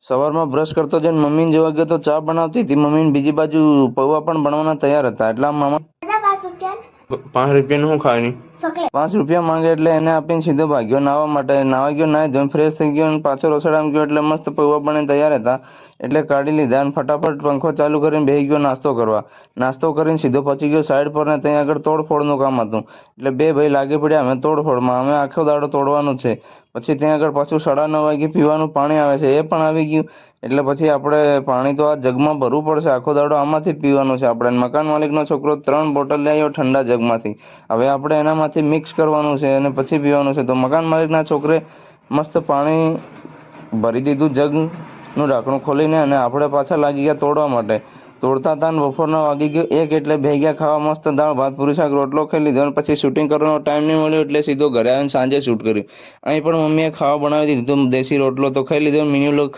સવારમાં બ્રશ કરતો જઈને મમ્મીને જોવા ગયો તો ચા બનાવતી હતી. મમ્મીને બીજી બાજુ પૌવા પણ બનાવવાના તૈયાર હતા. એટલે આમ મામા 5 રૂપિયાનું શું ખાવાની? 5 રૂપિયા માંગે એટલે એને આપીને સીધો ભાગ્યો નાવા માટે. નાવા ગયો, નાહી ધોઈને ફ્રેશ થઈ ગયો અને પાછો રસોડામાં ગયો એટલે મસ્ત પૌવા બને તૈયાર હતા. એટલે કાઢી લીધા અને ફટાફટ પંખો ચાલુ કરીને બેસી ગયો નાસ્તો કરવા. નાસ્તો કરીને સીધો પહોંચી ગયો સાઈડ પર ને ત્યાં આગળ તોડફોડનું કામ હતું. એટલે બે ભાઈ લાગી પડ્યા અમે તોડફોડમાં. અમે આખો દાડો તોડવાનું છે. પછી ત્યાં આગળ પાછું 9:30 વાગે પીવાનું પાણી આવે છે એ પણ આવી ગયું. એટલે પછી આપણે પાણી તો આ જગમાં ભરવું પડશે. આખો દાડો આમાંથી જ પીવાનું છે આપણે. મકાન માલિકનો છોકરો 3 બોટલ લઈ આવ્યો ઠંડા જગમાંથી. હવે આપણે એનામાંથી મિક્સ કરવાનું છે અને પછી પીવાનું છે. તો મકાન માલિકના છોકરે મસ્ત પાણી ભરી દીધું જગનું ઢાંકણું ખોલીને અને આપણે પાછા લાગી ગયા તોડવા માટે. તોડતા હતા ને બપોરના વાગી ગયો 1 એટલે બે ગયા ખાવા મસ્ત દાળ ભાત પૂરી શાક રોટલો ખાઈ લીધો. અને પછી શૂટિંગ કરવાનો ટાઈમ નહીં મળ્યો એટલે સીધો ઘરે આવીને સાંજે શૂટ કર્યું. અહીં પણ મમ્મીએ ખાવા બનાવી દીધું દેશી રોટલો તો ખાઈ લીધો. Mini vlog